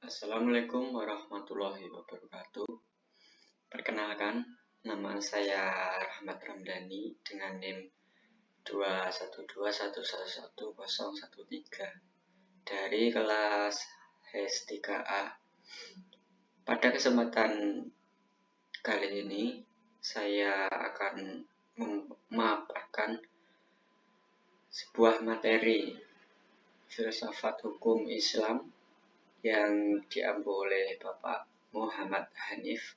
Assalamualaikum warahmatullahi wabarakatuh. Perkenalkan, nama saya Rahmat Ramdhani dengan NIM 212111013 dari kelas HES3A. Pada kesempatan kali ini, saya akan memaparkan sebuah materi filsafat hukum Islam yang diambil oleh Bapak Muhammad Hanif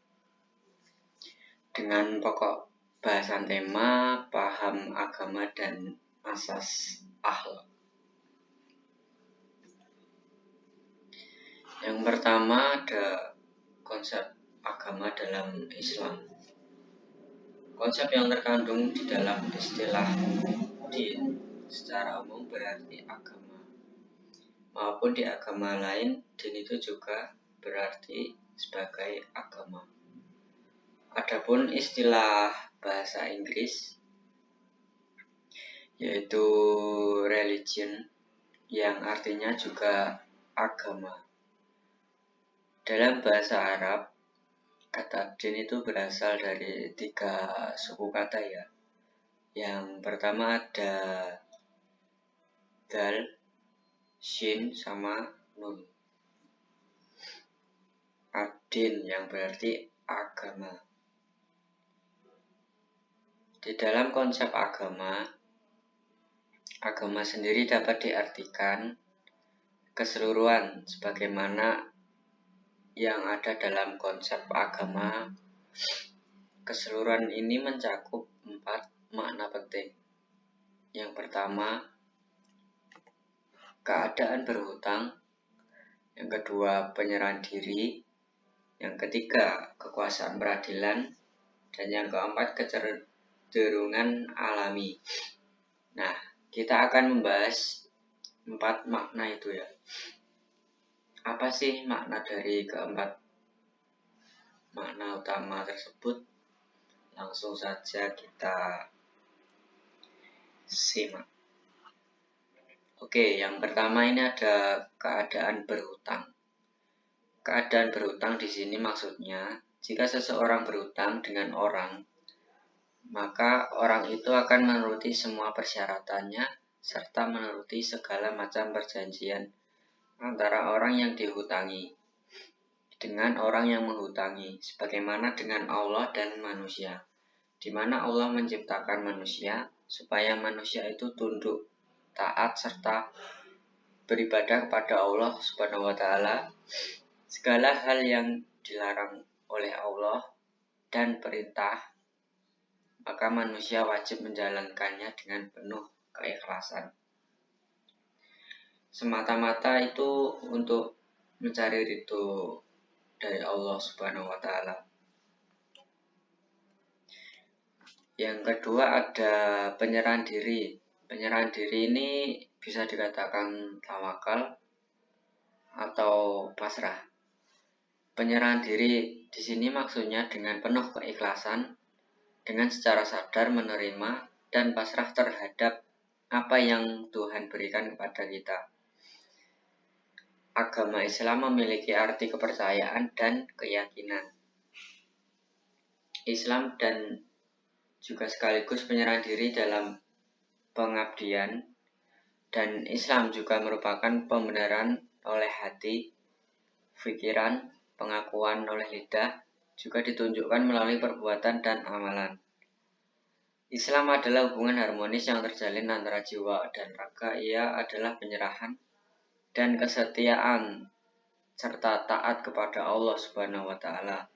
dengan pokok bahasan tema paham agama dan asas akhlak. Yang pertama ada konsep agama dalam Islam. Konsep yang terkandung di dalam istilah din secara umum berarti agama, maupun di agama lain din itu juga berarti sebagai agama. Adapun istilah bahasa Inggris yaitu religion yang artinya juga agama. Dalam bahasa Arab, kata din itu berasal dari 3 suku kata ya. Yang pertama ada dal, shin, sama nun. Ad-din yang berarti agama. Di dalam konsep agama sendiri dapat diartikan keseluruhan sebagaimana yang ada dalam konsep agama. Keseluruhan ini mencakup 4 makna penting. Yang pertama, keadaan berhutang. Yang kedua, penyerahan diri. Yang ketiga, kekuasaan peradilan. Dan yang keempat, kecenderungan alami. Nah, kita akan membahas 4 makna itu ya. Apa sih makna dari keempat makna utama tersebut? Langsung saja kita simak. Oke, yang pertama ini ada keadaan berhutang. Keadaan berhutang di sini maksudnya jika seseorang berhutang dengan orang, maka orang itu akan menuruti semua persyaratannya serta menuruti segala macam perjanjian antara orang yang dihutangi dengan orang yang menghutangi, sebagaimana dengan Allah dan manusia, di mana Allah menciptakan manusia supaya manusia itu tunduk, taat, serta beribadah kepada Allah Subhanahu wa Ta'ala. Segala hal yang dilarang oleh Allah dan perintah, maka manusia wajib menjalankannya dengan penuh keikhlasan. Semata-mata itu untuk mencari ridho dari Allah Subhanahu wa Ta'ala. Yang kedua ada penyerahan diri. Penyerahan diri ini bisa dikatakan tawakal atau pasrah. Penyerahan diri di sini maksudnya dengan penuh keikhlasan, dengan secara sadar menerima dan pasrah terhadap apa yang Tuhan berikan kepada kita. Agama Islam memiliki arti kepercayaan dan keyakinan. Islam dan juga sekaligus penyerahan diri dalam pengabdian, dan Islam juga merupakan pembenaran oleh hati, pikiran, pengakuan oleh lidah, juga ditunjukkan melalui perbuatan dan amalan. Islam adalah hubungan harmonis yang terjalin antara jiwa dan raga. Ia adalah penyerahan dan kesetiaan serta taat kepada Allah Subhanahu wa Ta'ala.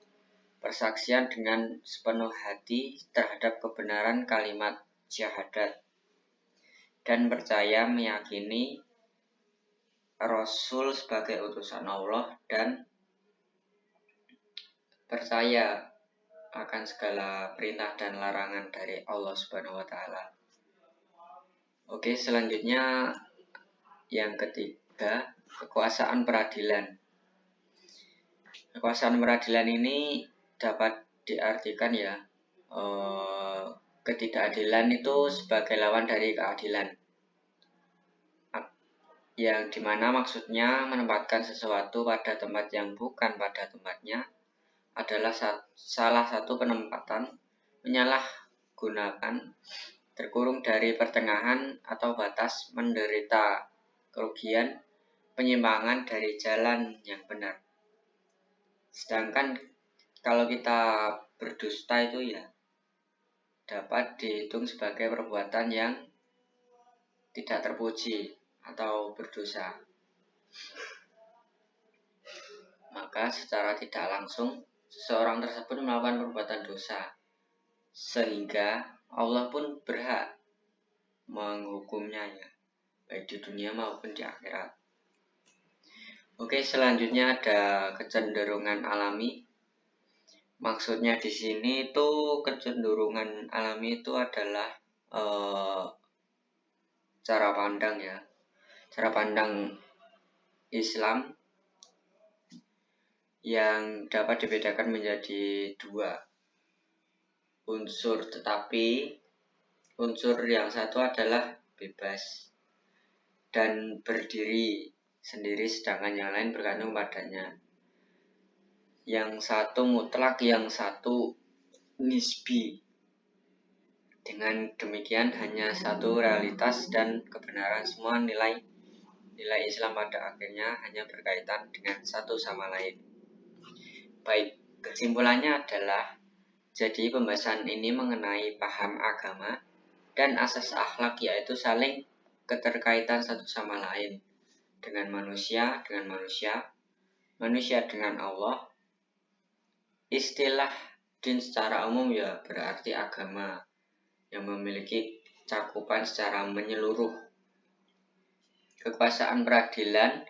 Persaksian dengan sepenuh hati terhadap kebenaran kalimat syahadat dan percaya meyakini Rasul sebagai utusan Allah dan percaya akan segala perintah dan larangan dari Allah Subhanahu wa Ta'ala. Oke, selanjutnya yang ketiga, kekuasaan peradilan. Kekuasaan peradilan ini dapat diartikan ya, ketidakadilan itu sebagai lawan dari keadilan. yang dimana maksudnya menempatkan sesuatu pada tempat yang bukan pada tempatnya adalah salah satu penempatan menyalahgunakan terkurung dari pertengahan atau batas menderita kerugian penyimpangan dari jalan yang benar. Sedangkan kalau kita berdusta itu ya dapat dihitung sebagai perbuatan yang tidak terpuji atau berdosa. Maka secara tidak langsung seseorang tersebut melakukan perbuatan dosa, sehingga Allah pun berhak menghukumnya ya, baik di dunia maupun di akhirat. Oke, selanjutnya ada kecenderungan alami. Maksudnya di sini itu kecenderungan alami itu adalah cara pandang ya, cara pandang Islam yang dapat dibedakan menjadi dua unsur, tetapi unsur yang satu adalah bebas dan berdiri sendiri, sedangkan yang lain bergantung padanya. Yang satu mutlak, yang satu nisbi. Dengan demikian hanya satu realitas dan kebenaran, semua nilai Islam pada akhirnya hanya berkaitan dengan satu sama lain. Baik, kesimpulannya adalah jadi pembahasan ini mengenai paham agama dan asas akhlak, yaitu saling keterkaitan satu sama lain dengan manusia dengan Allah. Istilah din secara umum ya berarti agama yang memiliki cakupan secara menyeluruh. Kekuasaan peradilan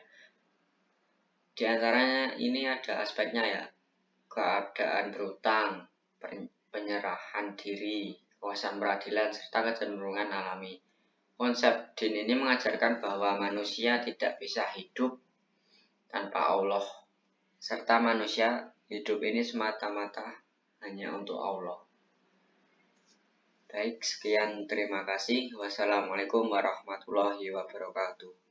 diantaranya ini ada aspeknya ya, keadaan berutang, penyerahan diri, kekuasaan peradilan, serta kecenderungan alami. Konsep din ini mengajarkan bahwa manusia tidak bisa hidup tanpa Allah, serta manusia hidup ini semata-mata hanya untuk Allah. Baik, sekian, terima kasih. Wassalamualaikum warahmatullahi wabarakatuh.